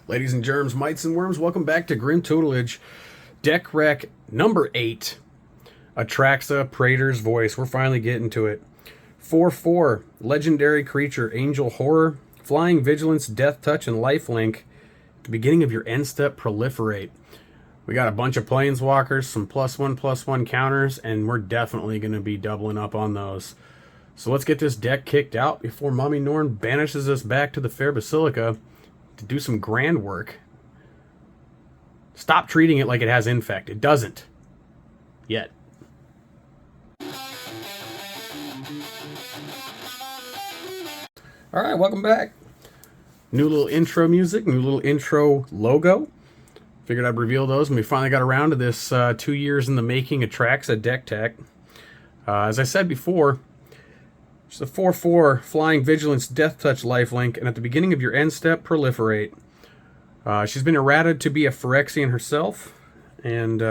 Ladies and germs, mites and worms, welcome back to Grim Tutelage. Deck rec number 8. Atraxa, Praetor's Voice. We're finally getting to it. 4/4, legendary creature, Angel Horror, Flying Vigilance, Death Touch, and Lifelink. At the beginning of your end step, proliferate. We got a bunch of Planeswalkers, some +1/+1 counters, and we're definitely going to be doubling up on those. So let's get this deck kicked out before Mommy Norn banishes us back to the Fair Basilica to do some grand work. Stop treating it like it has infect. It doesn't. Yet. Alright, welcome back. New little intro music, new little intro logo. Figured I'd reveal those when we finally got around to this 2 years in the making Atraxa deck tech. As I said before, it's a 4/4 Flying Vigilance, Death Touch, Lifelink, and at the beginning of your end step, proliferate. She's been errated to be a Phyrexia herself, and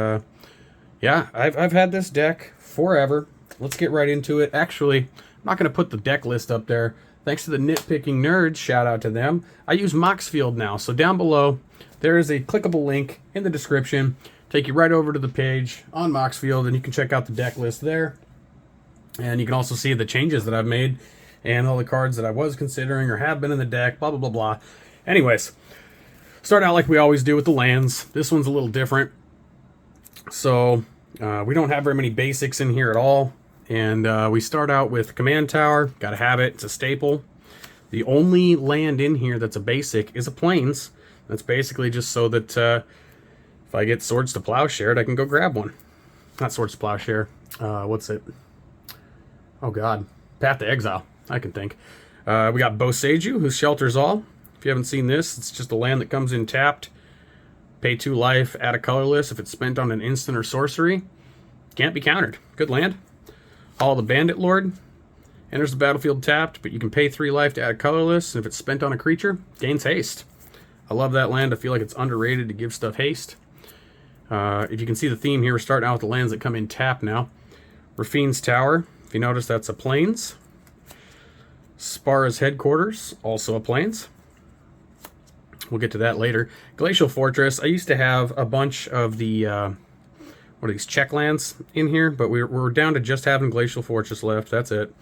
yeah, I've had this deck forever. Let's get right into it. Actually, I'm not going to put the deck list up there. Thanks to the Nitpicking Nerds, shout out to them. I use Moxfield now, so down below, there is a clickable link in the description. Take you right over to the page on Moxfield, and you can check out the deck list there. And you can also see the changes that I've made and all the cards that I was considering or have been in the deck, blah, blah, blah, blah. Anyways, start out like we always do with the lands. This one's a little different. So we don't have very many basics in here at all. And we start out with Command Tower. Got to have it. It's a staple. The only land in here that's a basic is a Plains. That's basically just so that if I get Swords to Plowshare, I can go grab one. Not Swords to Plowshare. What's it? Oh god, Path to Exile, I can think. We got Boseiju, who shelters all. If you haven't seen this, it's just a land that comes in tapped. Pay 2 life, add a colorless if it's spent on an instant or sorcery. Can't be countered. Good land. Hall of the Bandit Lord. Enters the battlefield tapped, but you can pay 3 life to add a colorless, and if it's spent on a creature, gains haste. I love that land. I feel like it's underrated to give stuff haste. If you can see the theme here, we're starting out with the lands that come in tap now. Rafine's Tower. If you notice, that's a Plains. Spara's Headquarters, also a Plains. We'll get to that later. Glacial Fortress. I used to have a bunch of the, what are these, check lands in here, but we're down to just having Glacial Fortress left. That's it.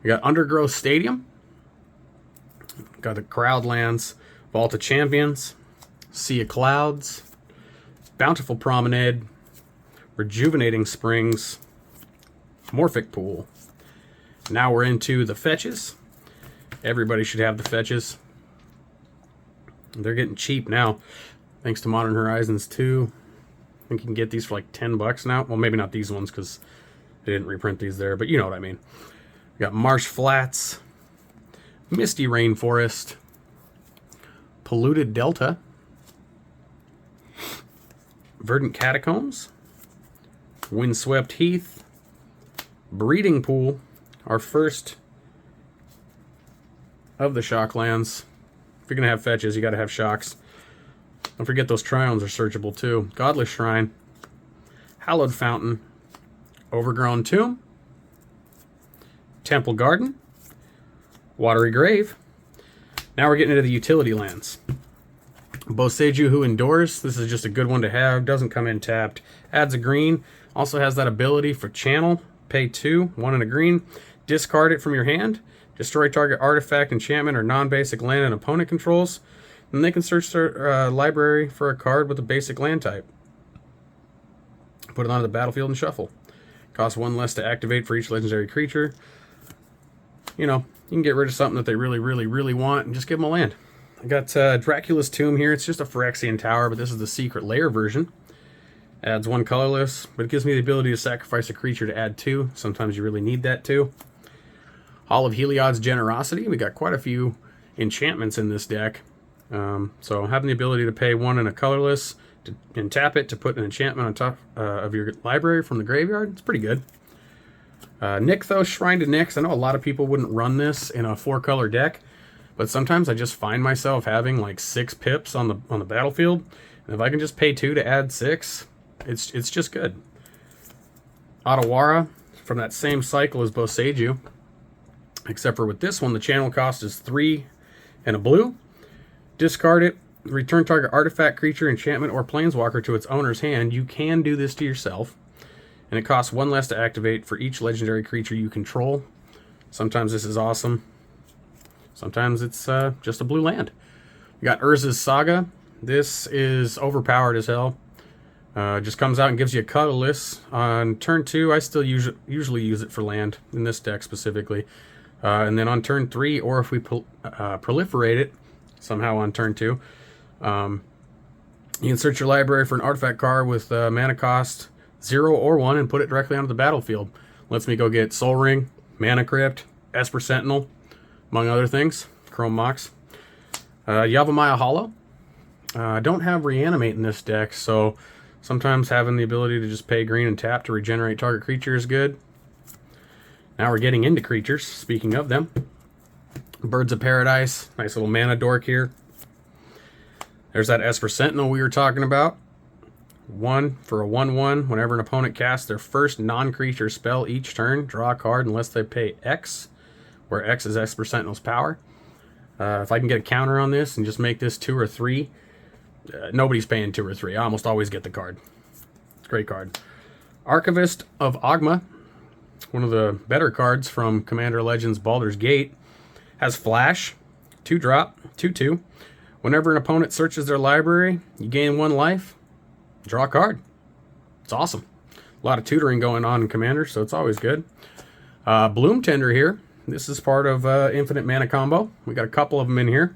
We got Undergrowth Stadium. Got the Crowd lands. Vault of Champions. Sea of Clouds. Bountiful Promenade. Rejuvenating Springs. Morphic Pool. Now we're into the fetches. Everybody should have the fetches. They're getting cheap now, thanks to Modern Horizons 2. I think you can get these for like $10 now. Well, maybe not these ones because they didn't reprint these there, but you know what I mean. We got Marsh Flats, Misty Rainforest, Polluted Delta, Verdant Catacombs, Windswept Heath, Breeding Pool, our first of the shock lands. If you're going to have fetches, you got to have shocks. Don't forget those Triones are searchable too. Godless Shrine, Hallowed Fountain, Overgrown Tomb, Temple Garden, Watery Grave. Now we're getting into the utility lands. Boseiju, who endures. This is just a good one to have. Doesn't come in tapped. Adds a green. Also has that ability for channel. Pay 2, 1 and a green. Discard it from your hand. Destroy target artifact, enchantment, or non-basic land an opponent controls. Then they can search their library for a card with a basic land type. Put it onto the battlefield and shuffle. Costs 1 less to activate for each legendary creature. You know, you can get rid of something that they really, really, really want and just give them a land. I got Dracula's Tomb here. It's just a Phyrexian Tower, but this is the Secret Lair version. Adds 1 colorless, but it gives me the ability to sacrifice a creature to add 2. Sometimes you really need that too. Hall of Heliod's Generosity. We got quite a few enchantments in this deck. So having the ability to pay 1 and a colorless and tap it to put an enchantment on top of your library from the graveyard, it's pretty good. Nykthos, Shrine to Nyx. I know a lot of people wouldn't run this in a 4-color deck, but sometimes I just find myself having like 6 pips on the battlefield. And if I can just pay 2 to add 6, it's just good. Otawara, from that same cycle as Boseiju. Except for with this one, the channel cost is 3 and a blue. Discard it. Return target artifact, creature, enchantment, or planeswalker to its owner's hand. You can do this to yourself. And it costs 1 less to activate for each legendary creature you control. Sometimes this is awesome. Sometimes it's just a blue land. We got Urza's Saga. This is overpowered as hell. Just comes out and gives you a colorless. On turn 2, I still usually use it for land, in this deck specifically. And then on turn 3, or if we proliferate it, somehow on turn 2, you can search your library for an artifact card with mana cost 0 or 1 and put it directly onto the battlefield. Lets me go get Soul Ring, Mana Crypt, Esper Sentinel, among other things. Chrome Mox. Yavimaya Hollow. I don't have Reanimate in this deck, so sometimes having the ability to just pay green and tap to regenerate target creature is good. Now we're getting into creatures, speaking of them. Birds of Paradise, nice little mana dork here. There's that Esper Sentinel we were talking about. 1 for a 1/1. Whenever an opponent casts their first non-creature spell each turn, draw a card unless they pay X, where X is Esper Sentinel's power. If I can get a counter on this and just make this 2 or 3, nobody's paying 2 or 3. I almost always get the card. It's a great card. Archivist of Ogma, one of the better cards from Commander Legends Baldur's Gate, has Flash, 2-drop, 2/2. Whenever an opponent searches their library, you gain 1 life, draw a card. It's awesome. A lot of tutoring going on in Commander, so it's always good. Bloom Tender here. This is part of Infinite Mana Combo. We got a couple of them in here.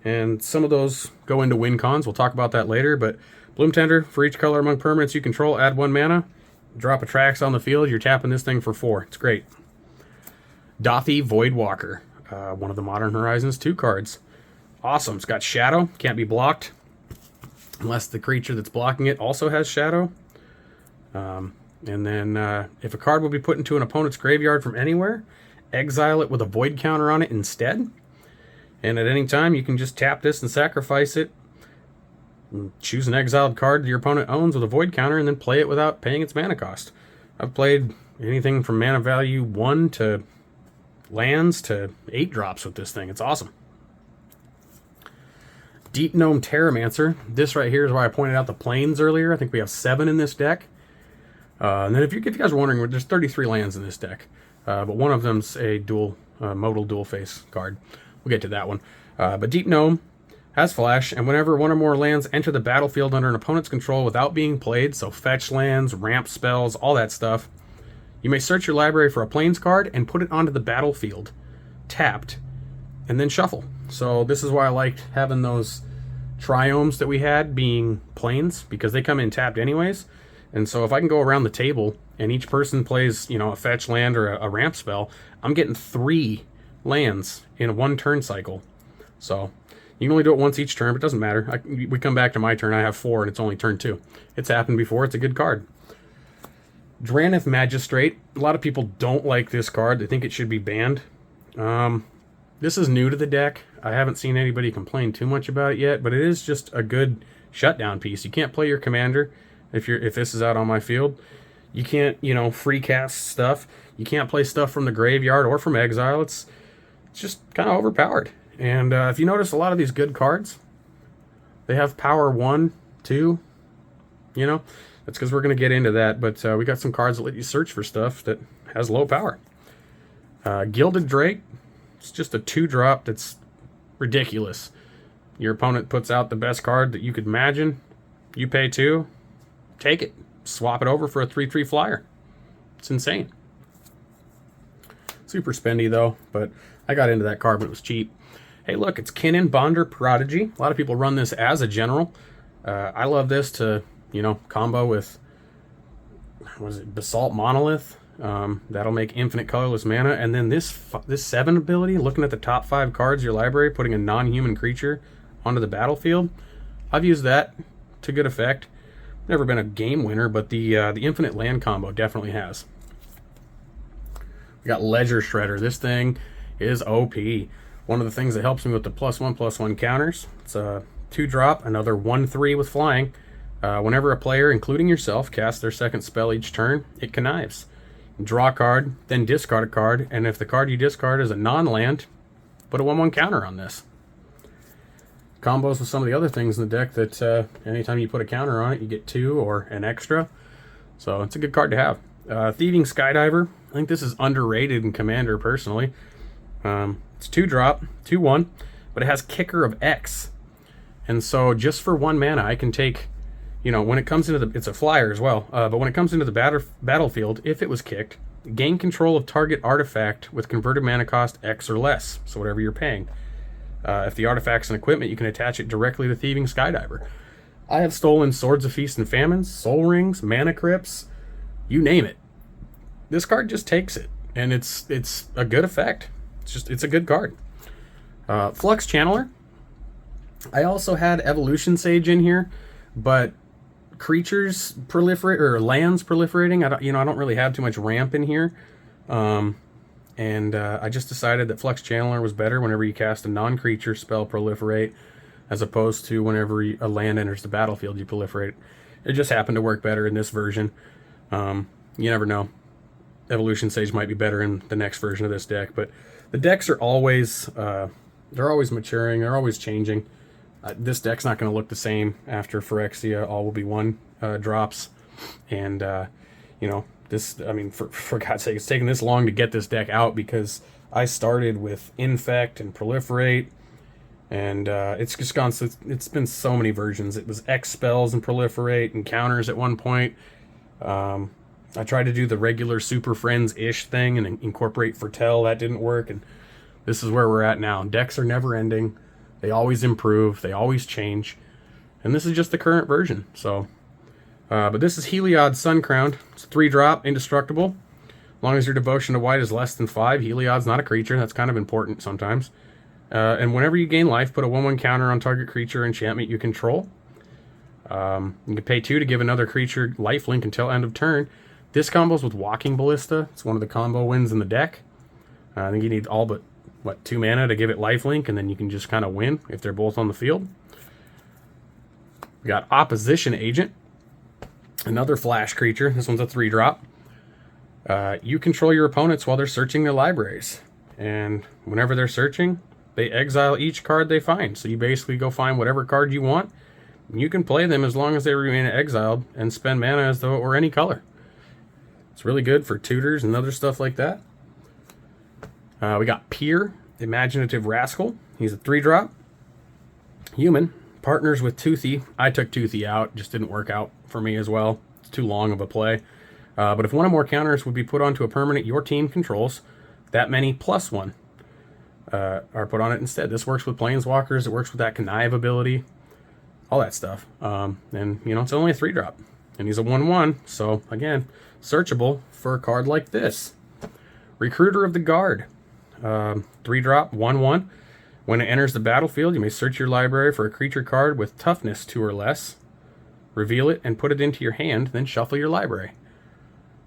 And some of those go into win cons. We'll talk about that later. But Bloom Tender, for each color among permanents you control, add 1 mana. Drop Atraxa on the field. You're tapping this thing for 4. It's great. Dothi Voidwalker. One of the Modern Horizons 2 cards. Awesome. It's got Shadow. Can't be blocked. Unless the creature that's blocking it also has Shadow. And then if a card will be put into an opponent's graveyard from anywhere, exile it with a void counter on it instead. And at any time, you can just tap this and sacrifice it. And choose an exiled card your opponent owns with a void counter and then play it without paying its mana cost. I've played anything from mana value 1 to lands to 8 drops with this thing. It's awesome. Deep Gnome Terramancer. This right here is why I pointed out the planes earlier. I think we have 7 in this deck. And then if you guys are wondering, there's 33 lands in this deck. But one of them's a dual modal dual face card. We'll get to that one. But Deep Gnome has Flash, and whenever 1 or more lands enter the battlefield under an opponent's control without being played, so fetch lands, ramp spells, all that stuff, you may search your library for a plains card and put it onto the battlefield, tapped, and then shuffle. So this is why I liked having those triomes that we had being plains, because they come in tapped anyways. And so if I can go around the table and each person plays, a fetch land or a ramp spell, I'm getting 3 lands in a 1 turn cycle. So you can only do it once each turn, but it doesn't matter. We come back to my turn, I have 4, and it's only turn 2. It's happened before. It's a good card. Dranith Magistrate. A lot of people don't like this card. They think it should be banned. This is new to the deck. I haven't seen anybody complain too much about it yet, but it is just a good shutdown piece. You can't play your commander if this is out on my field. You can't, free cast stuff. You can't play stuff from the graveyard or from exile. It's just kind of overpowered. And if you notice, a lot of these good cards, they have power 1, 2, that's because we're going to get into that. But we got some cards that let you search for stuff that has low power. Gilded Drake. It's just a 2-drop that's ridiculous. Your opponent puts out the best card that you could imagine. You pay 2. Take it. Swap it over for a 3/3 flyer. It's insane. Super spendy, though, but I got into that card when it was cheap. Hey, look, it's Kinnan Bonder Prodigy. A lot of people run this as a general. I love this to, combo with, Basalt Monolith. That'll make infinite colorless mana. And then this 7 ability, looking at the top 5 cards of your library, putting a non-human creature onto the battlefield. I've used that to good effect. Never been a game winner, but the infinite land combo definitely has. We got Ledger Shredder. This thing is OP. One of the things that helps me with the +1/+1 counters. It's a 2-drop, another 1/3 with flying. Whenever a player, including yourself, casts their second spell each turn, it connives. Draw a card, then discard a card, and if the card you discard is a non-land, put a 1/1 counter on this. combos with some of the other things in the deck that anytime you put a counter on it, you get 2 or an extra. So it's a good card to have. Thieving Skydiver. I think this is underrated in Commander, personally. It's 2-drop, 2/1, but it has Kicker of X. And so just for 1 mana, I can take, you know, when it comes into the... It's a flyer as well. But when it comes into the battlefield, if it was kicked, gain control of target artifact with converted mana cost X or less. So whatever you're paying. If the artifact's an equipment, you can attach it directly to Thieving Skydiver. I have stolen Swords of Feast and Famines, Soul Rings, Mana Crypts, you name it. This card just takes it, and it's a good effect. It's a good card. Flux Channeler. I also had Evolution Sage in here, but creatures proliferate, or lands proliferating. I don't really have too much ramp in here. I just decided that Flux Channeler was better whenever you cast a non-creature spell proliferate, as opposed to whenever a land enters the battlefield, you proliferate. It just happened to work better in this version. You never know. Evolution Sage might be better in the next version of this deck, but the decks are always they're always maturing, they're always changing. This deck's not going to look the same after Phyrexia. All will be 1 drops, and you know, this, I mean, for God's sake, it's taken this long to get this deck out because I started with Infect and Proliferate, and it's just gone. So it's been so many versions. It was X spells and Proliferate and counters at one point. I tried to do the regular Super Friends-ish thing and incorporate Foretell. That didn't work, and this is where we're at now. Decks are never ending. They always improve. They always change. And this is just the current version. So, but this is Heliod Suncrowned. It's a 3-drop, indestructible. As long as your devotion to white is less than 5, Heliod's not a creature. That's kind of important sometimes. And whenever you gain life, put a 1/1 counter on target creature or enchantment you control. You can pay 2 to give another creature lifelink until end of turn. This combos with Walking Ballista. It's one of the combo wins in the deck. I think you need all but, 2 mana to give it lifelink, and then you can just kind of win if they're both on the field. We got Opposition Agent. Another flash creature. This one's a 3-drop. You control your opponents while they're searching their libraries. And whenever they're searching, they exile each card they find. So you basically go find whatever card you want. You can play them as long as they remain exiled and spend mana as though it were any color. It's really good for tutors and other stuff like that. We got Peer, Imaginative Rascal. He's a 3-drop. Human. Partners with Toothy. I took Toothy out. Just didn't work out for me as well. It's too long of a play. But if 1 or more counters would be put onto a permanent your team controls, that many +1 are put on it instead. This works with Planeswalkers. It works with that Connive ability. All that stuff. And, you know, it's only a 3-drop. And he's a 1/1. So, again, searchable for a card like this. Recruiter of the Guard. 3-drop, 1/1. When it enters the battlefield, you may search your library for a creature card with toughness 2 or less. Reveal it and put it into your hand, then shuffle your library.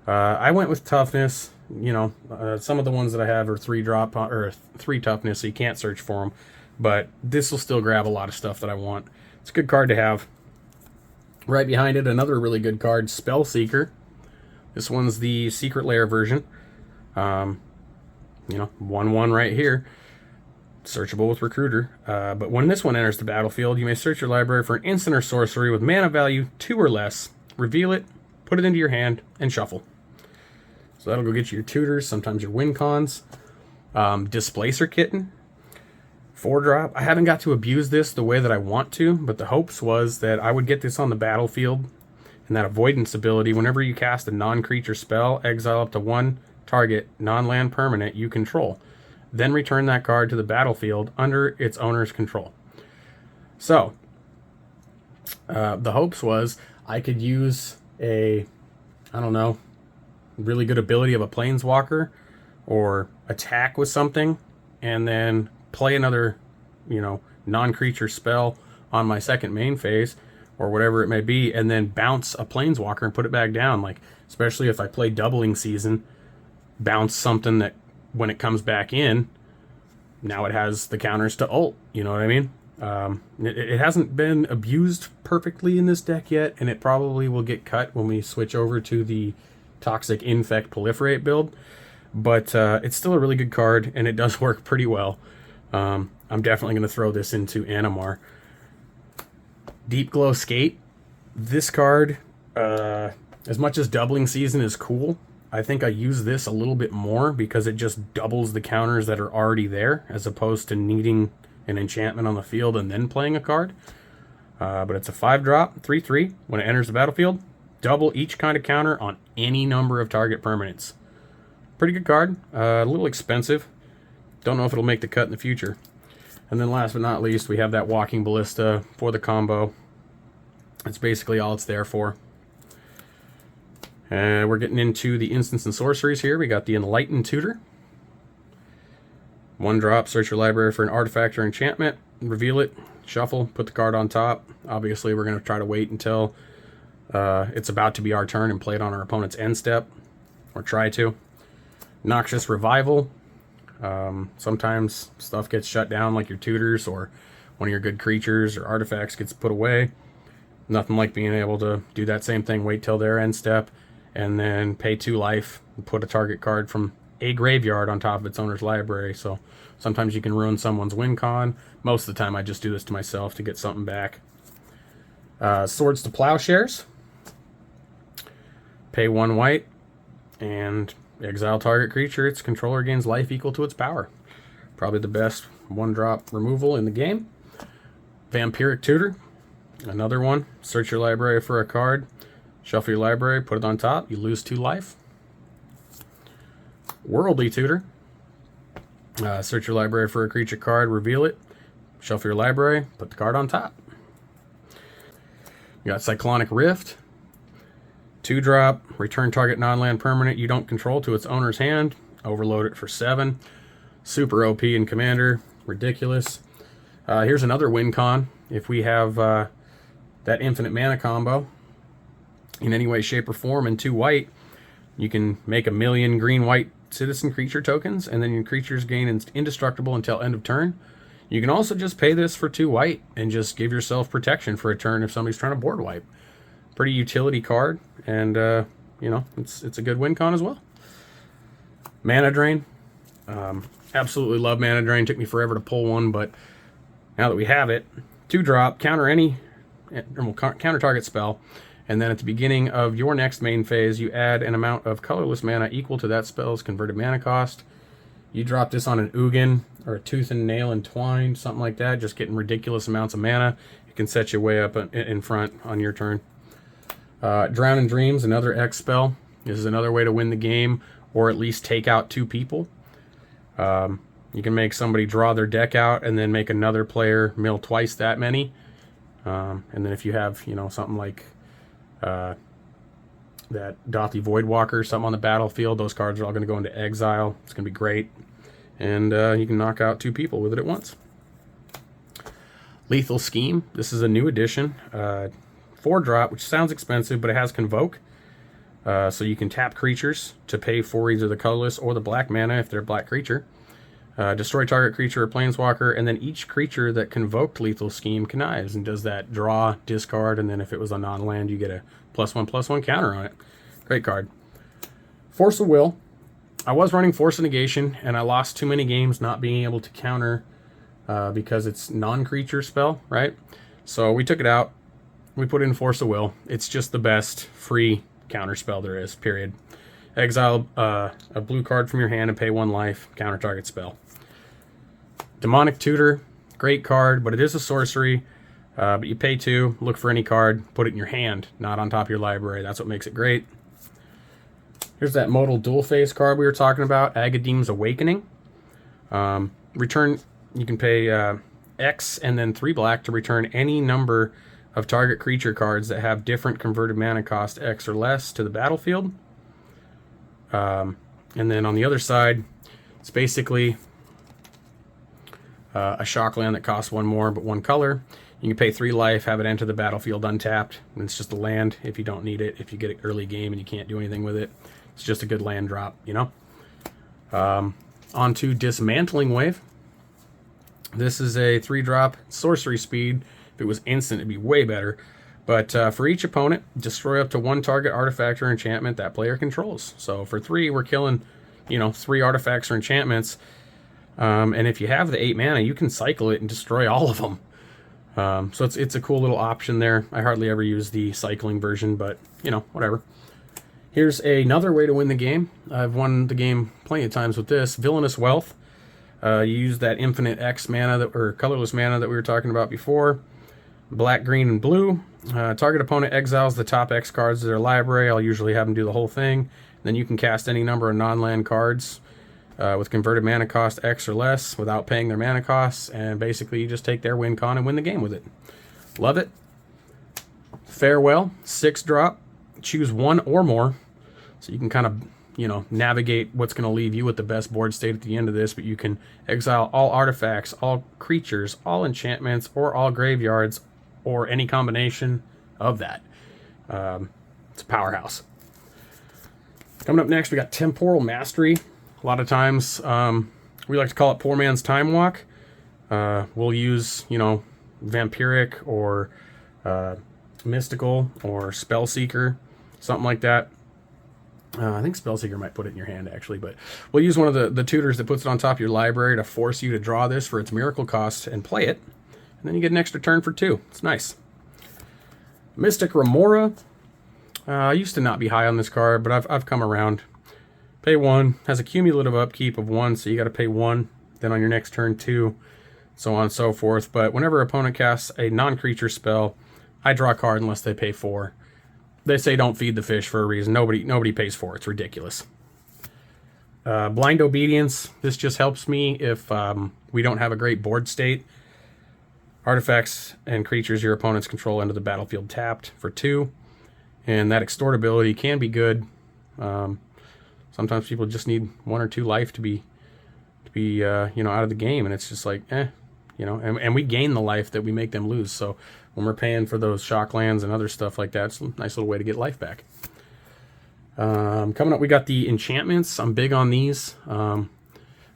I went with toughness. You know, some of the ones that I have are 3-drop or 3 toughness, so you can't search for them. But this will still grab a lot of stuff that I want. It's a good card to have. Right behind it, another really good card, Spellseeker. This one's the Secret Lair version. You know, 1/1 right here. Searchable with Recruiter. But when this one enters the battlefield, you may search your library for an instant or sorcery with mana value 2 or less. Reveal it, put it into your hand, and shuffle. So that'll go get you your tutors, sometimes your win cons. Displacer Kitten. 4-drop. I haven't got to abuse this the way that I want to, but the hopes was that I would get this on the battlefield, and that avoidance ability, whenever you cast a non-creature spell, exile up to 1 target non-land permanent you control. Then return that card to the battlefield under its owner's control. So, the hopes was I could use a, I don't know, really good ability of a Planeswalker, or attack with something, and then play another, you know, non-creature spell on my second main phase, or whatever it may be, and then bounce a Planeswalker and put it back down. Like, especially if I play Doubling Season, bounce something that when it comes back in, now it has the counters to ult. You know what I mean? It hasn't been abused perfectly in this deck yet, and it probably will get cut when we switch over to the Toxic Infect Proliferate build. But it's still a really good card, and it does work pretty well. I'm definitely going to throw this into Animar. Deep Glow Skate. This card, as much as Doubling Season is cool, I think I use this a little bit more because it just doubles the counters that are already there, as opposed to needing an enchantment on the field and then playing a card. But it's a 5-drop, 3/3. When it enters the battlefield, double each kind of counter on any number of target permanents. Pretty good card. A little expensive. Don't know if it'll make the cut in the future. And then last but not least, we have that Walking Ballista for the combo. That's basically all it's there for. We're getting into the instants and sorceries here. We got the Enlightened Tutor. 1-drop, search your library for an artifact or enchantment, reveal it, shuffle, put the card on top. Obviously, we're going to try to wait until it's about to be our turn and play it on our opponent's end step, or try to. Noxious Revival. Sometimes stuff gets shut down, like your tutors or one of your good creatures or artifacts gets put away. Nothing like being able to do that same thing, wait till their end step, and then pay 2 life and put a target card from a graveyard on top of its owner's library. So sometimes you can ruin someone's win con. Most of the time I just do this to myself to get something back. Swords to Plowshares. Pay 1 white and exile target creature. Its controller gains life equal to its power. Probably the best 1-drop removal in the game. Vampiric Tutor. Another one. Search your library for a card. Shuffle your library, put it on top. You lose 2 life. Worldly Tutor. Search your library for a creature card, reveal it. Shuffle your library, put the card on top. You got Cyclonic Rift. 2-drop, return target non-land permanent you don't control to its owner's hand. Overload it for 7. Super OP in Commander. Ridiculous. Here's another win con. If we have that infinite mana combo in any way, shape, or form in 2 white, you can make 1,000,000 green-white citizen creature tokens, and then your creatures gain indestructible until end of turn. You can also just pay this for 2 white and just give yourself protection for a turn if somebody's trying to board wipe. Pretty utility card, and you know, it's a good win con as well. Mana Drain. Absolutely love Mana Drain. Took me forever to pull one, but now that we have it, 2-drop, counter target spell, and then at the beginning of your next main phase, you add an amount of colorless mana equal to that spell's converted mana cost. You drop this on an Ugin or a Tooth and Nail Entwined, something like that, just getting ridiculous amounts of mana. It can set you way up in front on your turn. Drown in Dreams, another X spell. This is another way to win the game, or at least take out 2 people. You can make somebody draw their deck out and then make another player mill twice that many. And then if you have, you know, something like that Dothy Voidwalker, something on the battlefield, those cards are all going to go into exile. It's going to be great. And you can knock out 2 people with it at once. Lethal Scheme. This is a new addition. 4-drop, which sounds expensive, but it has Convoke. So you can tap creatures to pay for either the colorless or the black mana if they're a black creature. Destroy target creature or planeswalker, and then each creature that convoked Lethal Scheme connives and does that draw, discard, and then if it was a non-land, you get a +1/+1 counter on it. Great card. Force of Will. I was running Force of Negation, and I lost too many games not being able to counter because it's non-creature spell, right? So we took it out. We put in Force of Will. It's just the best free counter spell there is, period. Exile a blue card from your hand and pay 1 life, counter target spell. Demonic Tutor, great card, but it is a sorcery. But you pay 2, look for any card, put it in your hand, not on top of your library. That's what makes it great. Here's that modal dual phase card we were talking about, Agadeem's Awakening. Return, you can pay X and then 3 black to return any number of target creature cards that have different converted mana cost X or less to the battlefield. And then on the other side, it's basically a shock land that costs 1 more but 1 color. You can pay 3 life, have it enter the battlefield untapped, and it's just a land if you don't need it. If you get it early game and you can't do anything with it, it's just a good land drop, you know? On to Dismantling Wave. This is a 3-drop sorcery speed. If it was instant, it'd be way better. But for each opponent, destroy up to 1 target artifact or enchantment that player controls. So for 3, we're killing, you know, 3 artifacts or enchantments. And if you have the 8 mana, you can cycle it and destroy all of them. So it's a cool little option there. I hardly ever use the cycling version, but you know, whatever. Here's another way to win the game. I've won the game plenty of times with this. Villainous Wealth. You use that infinite X mana, or colorless mana that we were talking about before. Black, green, and blue. Target opponent exiles the top X cards of their library. I'll usually have them do the whole thing. Then you can cast any number of non-land cards with converted mana cost X or less without paying their mana costs. And basically you just take their win con and win the game with it. Love it. Farewell. 6-drop. Choose one or more. So you can kind of, you know, navigate what's going to leave you with the best board state at the end of this, but you can exile all artifacts, all creatures, all enchantments, or all graveyards, or any combination of that. It's a powerhouse. Coming up next, we got Temporal Mastery. A lot of times, we like to call it Poor Man's Time Walk. We'll use, you know, Vampiric or Mystical or Spellseeker, something like that. I think Spellseeker might put it in your hand, actually, but we'll use one of the tutors that puts it on top of your library to force you to draw this for its miracle cost and play it. And then you get an extra turn for 2. It's nice. Mystic Remora. I used to not be high on this card, but I've come around. Pay 1. Has a cumulative upkeep of 1, so you got to pay 1. Then on your next turn, 2. So on and so forth. But whenever an opponent casts a non-creature spell, I draw a card unless they pay 4. They say don't feed the fish for a reason. Nobody pays for it. It's ridiculous. Blind Obedience. This just helps me if we don't have a great board state. Artifacts and creatures your opponents control enter the battlefield tapped for 2. And that extort ability can be good. Sometimes people just need 1 or 2 life to be you know, out of the game. And it's just like, you know, and we gain the life that we make them lose. So when we're paying for those shock lands and other stuff like that, it's a nice little way to get life back. Coming up, we got the enchantments. I'm big on these. A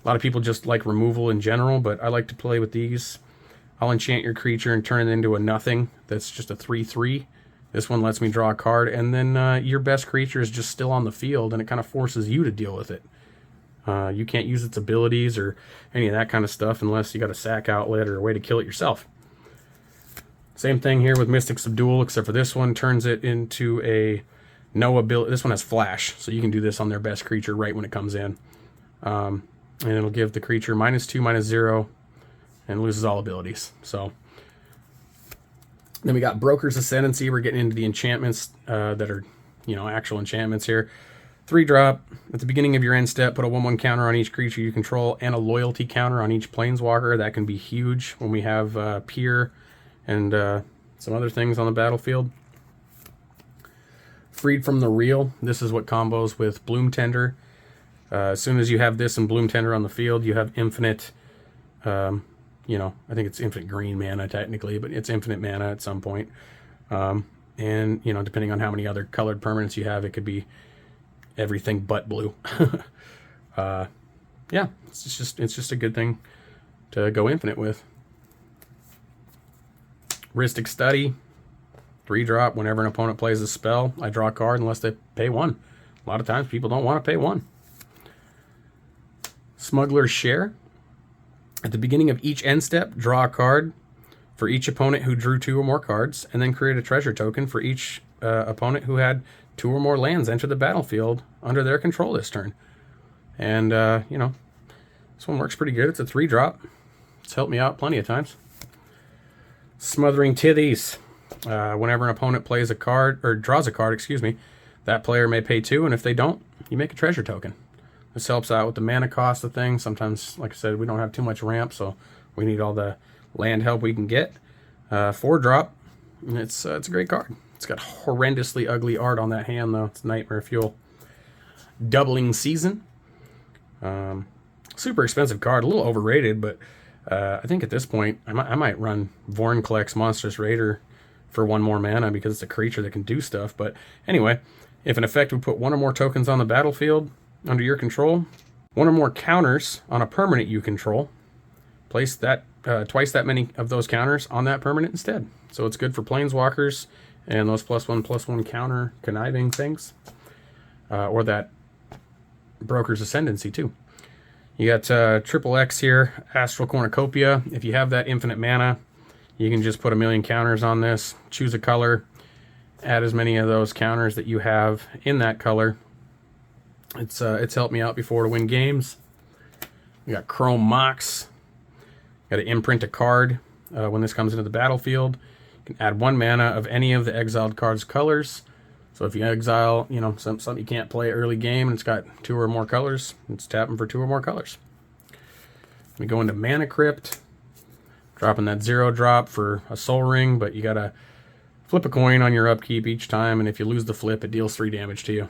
lot of people just like removal in general, but I like to play with these. I'll enchant your creature and turn it into a nothing. That's just a 3/3. This one lets me draw a card, and then your best creature is just still on the field, and it kind of forces you to deal with it. You can't use its abilities or any of that kind of stuff unless you got a sack outlet or a way to kill it yourself. Same thing here with Mystic Subdual, except for this one turns it into a no ability. This one has flash, so you can do this on their best creature right when it comes in. And it'll give the creature -2/-0 and loses all abilities. So then we got Broker's Ascendancy. We're getting into the enchantments that are, you know, actual enchantments here. 3-drop. At the beginning of your end step, put a 1/1 counter on each creature you control and a loyalty counter on each Planeswalker. That can be huge when we have Peer and some other things on the battlefield. Freed from the Real. This is what combos with Bloom Tender. As soon as you have this and Bloom Tender on the field, you have infinite, you know, I think it's infinite green mana technically, but it's infinite mana at some point. And, you know, depending on how many other colored permanents you have, it could be everything but blue. Yeah, it's just a good thing to go infinite with. Rhystic Study. 3-drop. Whenever an opponent plays a spell, I draw a card unless they pay 1. A lot of times people don't want to pay 1. Smuggler's Share. At the beginning of each end step, draw a card for each opponent who drew 2 or more cards, and then create a treasure token for each opponent who had 2 or more lands enter the battlefield under their control this turn. And, you know, this one works pretty good. It's a 3-drop. It's helped me out plenty of times. Smothering Tithes. Whenever an opponent plays a card, or draws a card, excuse me, that player may pay 2, and if they don't, you make a treasure token. This helps out with the mana cost of things. Sometimes, like I said, we don't have too much ramp, so we need all the land help we can get. 4-drop. It's a great card. It's got horrendously ugly art on that hand, though. It's Nightmare Fuel. Doubling Season. Super expensive card. A little overrated, but I think at this point, I might run Vorinclex Monstrous Raider for 1 more mana because it's a creature that can do stuff. But anyway, if an effect would put 1 or more tokens on the battlefield under your control, 1 or more counters on a permanent you control, place that twice that many of those counters on that permanent instead. So it's good for Planeswalkers and those +1/+1 counter conniving things, or that Broker's Ascendancy too. You got triple X here, Astral Cornucopia. If you have that infinite mana, You can just put a million counters on this, choose a color, add as many of those counters that you have in that color. It's helped me out before to win games. We got Chrome Mox. Got to imprint a card when this comes into the battlefield. You can add 1 mana of any of the exiled card's colors. So if you exile, you know, something you can't play early game and it's got 2 or more colors, it's tapping for 2 or more colors. We go into Mana Crypt, dropping that 0-drop for a Soul Ring, but you gotta flip a coin on your upkeep each time, and if you lose the flip, it deals 3 damage to you.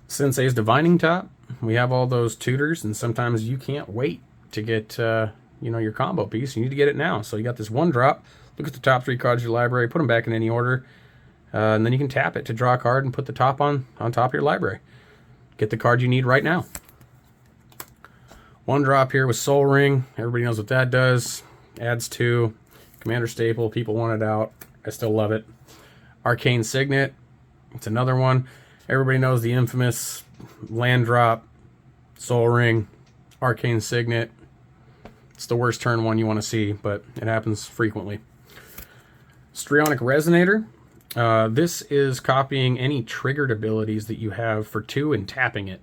Sensei's Divining Top. We have all those tutors, and sometimes you can't wait to get you know, your combo piece. You need to get it now. So you got this 1-drop. Look at the top 3 cards of your library, put them back in any order, and then you can tap it to draw a card and put the top on top of your library. Get the card you need right now. 1-drop here with Soul Ring. Everybody knows what that does. Adds 2. Commander staple. People want it out. I still love it. Arcane Signet. It's another one. Everybody knows the infamous land drop, Soul Ring, Arcane Signet. It's the worst turn 1 you want to see, but it happens frequently. Strionic Resonator. This is copying any triggered abilities that you have for 2 and tapping it.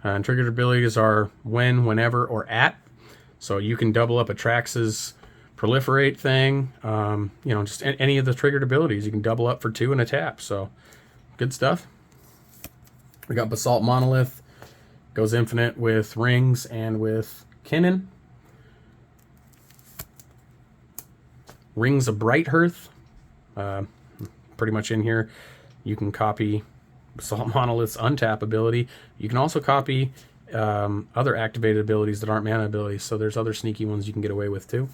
And triggered abilities are when, whenever, or at. So you can double up Atraxa's proliferate thing. You know, just any of the triggered abilities. You can double up for 2 and a tap. So good stuff. We got Basalt Monolith. Goes infinite with rings and with Kinnan. Rings of Bright Hearth. Pretty much in here. You can copy Basalt Monolith's untap ability. You can also copy other activated abilities that aren't mana abilities. So there's other sneaky ones you can get away with too.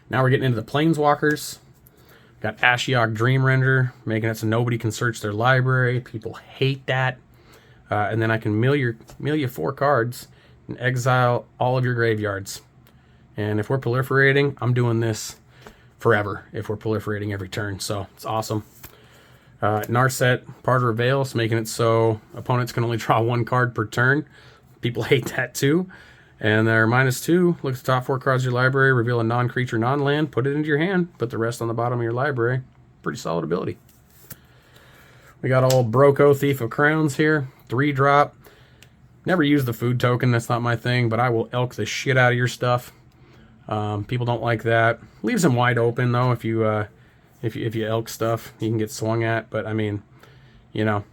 Now we're getting into the Planeswalkers. Got Ashiok Dreamrender, making it so nobody can search their library. People hate that. And then I can mill you 4 cards and exile all of your graveyards. And if we're proliferating, I'm doing this forever if we're proliferating every turn. So it's awesome. Narset, Parter of Veils, making it so opponents can only draw 1 card per turn. People hate that too. And they're -2. Look at the top 4 cards of your library, reveal a non-creature, non-land, put it into your hand, put the rest on the bottom of your library. Pretty solid ability. We got old Broco, Thief of Crowns here. 3-drop. Never use the food token, that's not my thing, but I will elk the shit out of your stuff. People don't like that. Leaves them wide open though. If you elk stuff, you can get swung at. But I mean, you know,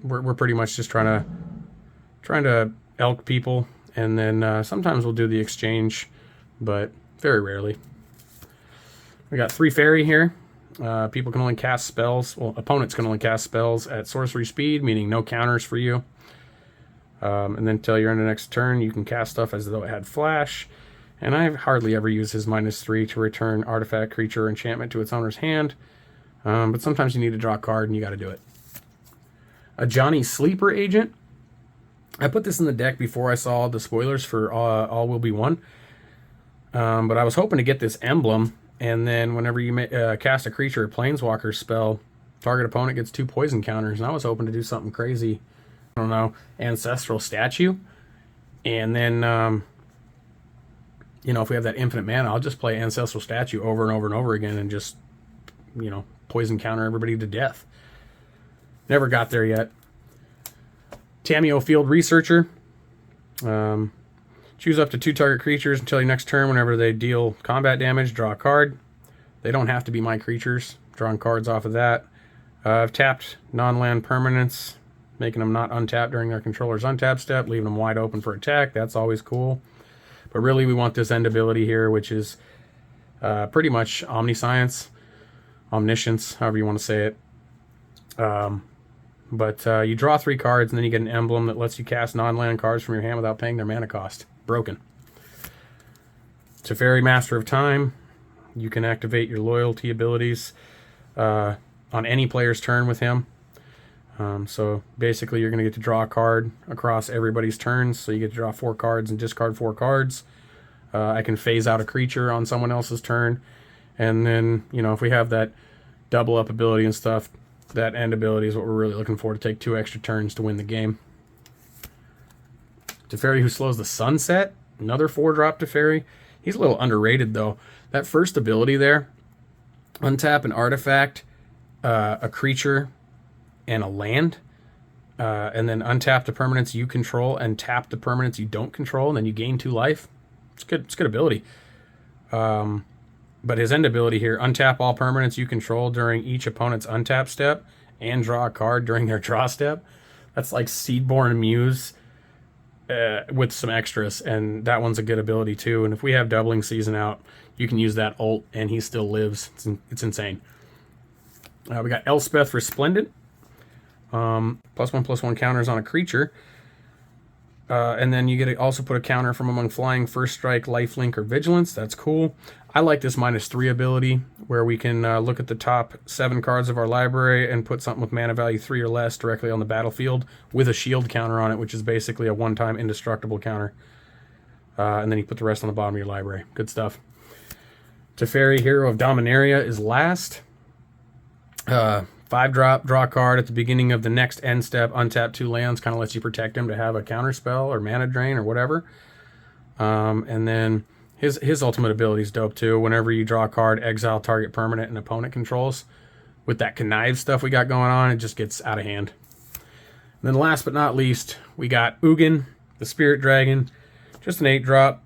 we're pretty much just trying to elk people, and then sometimes we'll do the exchange, but very rarely. We got 3 fairy here. People can only cast spells. Well, opponents can only cast spells at sorcery speed, meaning no counters for you. And then until you're on the next turn, you can cast stuff as though it had flash. And I hardly ever use his -3 to return artifact, creature, or enchantment to its owner's hand. But sometimes you need to draw a card and you got to do it. A Johnny Sleeper Agent. I put this in the deck before I saw the spoilers for All Will Be One. But I was hoping to get this emblem, and then whenever you cast a creature or planeswalker spell, target opponent gets 2 poison counters. And I was hoping to do something crazy. I don't know, Ancestral Statue. And then, you know, if we have that infinite mana, I'll just play Ancestral Statue over and over and over again and just, you know, poison counter everybody to death. Never got there yet. Tameo Field Researcher. Choose up to 2 target creatures until your next turn. Whenever they deal combat damage, draw a card. They don't have to be my creatures. Drawing cards off of that. I've tapped non-land permanents, making them not untap during their controller's untap step, leaving them wide open for attack. That's always cool. But really, we want this end ability here, which is pretty much omniscience, omniscience, however you want to say it. But you draw 3 cards, and then you get an emblem that lets you cast non-land cards from your hand without paying their mana cost. Broken. Teferi, Master of Time. You can activate your loyalty abilities on any player's turn with him. So basically, you're going to get to draw a card across everybody's turns. So you get to draw 4 cards and discard 4 cards. I can phase out a creature on someone else's turn. And then, you know, if we have that double up ability and stuff, that end ability is what we're really looking for, to take 2 extra turns to win the game. Teferi, Who Slows the Sunset. Another 4-drop Teferi. He's a little underrated, though. That first ability there, untap an artifact, a creature, and a land, and then untap the permanents you control and tap the permanents you don't control, and then you gain 2 life. It's good. It's good ability. But his end ability here, untap all permanents you control during each opponent's untap step and draw a card during their draw step. That's like Seedborn Muse with some extras, and that one's a good ability too. And if we have Doubling Season out, you can use that ult, and he still lives. It's insane. We got Elspeth Resplendent. +1/+1 counters on a creature. And then you get to also put a counter from among flying, first strike, lifelink, or vigilance. That's cool. I like this -3 ability where we can look at the top 7 cards of our library and put something with mana value 3 or less directly on the battlefield with a shield counter on it, which is basically a one-time indestructible counter. And then you put the rest on the bottom of your library. Good stuff. Teferi, Hero of Dominaria, is last. 5-drop, draw a card at the beginning of the next end step, untap 2 lands, kind of lets you protect him to have a counter spell or mana drain or whatever. And then his ultimate ability is dope too. Whenever you draw a card, exile target permanent an opponent controls. With that connive stuff we got going on, it just gets out of hand. And then last but not least, we got Ugin, the Spirit Dragon, just an 8-drop.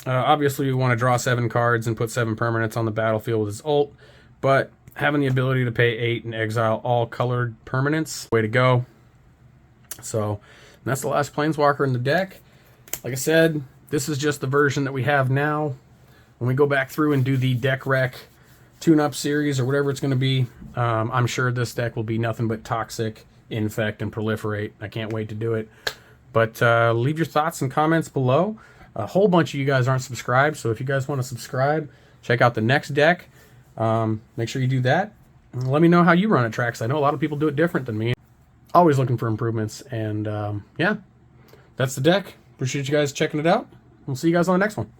Obviously we want to draw 7 cards and put 7 permanents on the battlefield with his ult, but having the ability to pay 8 and exile all colored permanents, way to go. So that's the last Planeswalker in the deck. Like I said, this is just the version that we have now. When we go back through and do the deck rec tune-up series or whatever it's going to be, I'm sure this deck will be nothing but toxic, infect, and proliferate. I can't wait to do it. But leave your thoughts and comments below. A whole bunch of you guys aren't subscribed, so if you guys want to subscribe, check out the next deck. Make sure you do that. And let me know how you run Atraxa. I know a lot of people do it different than me. Always looking for improvements. And yeah, that's the deck. Appreciate you guys checking it out. We'll see you guys on the next one.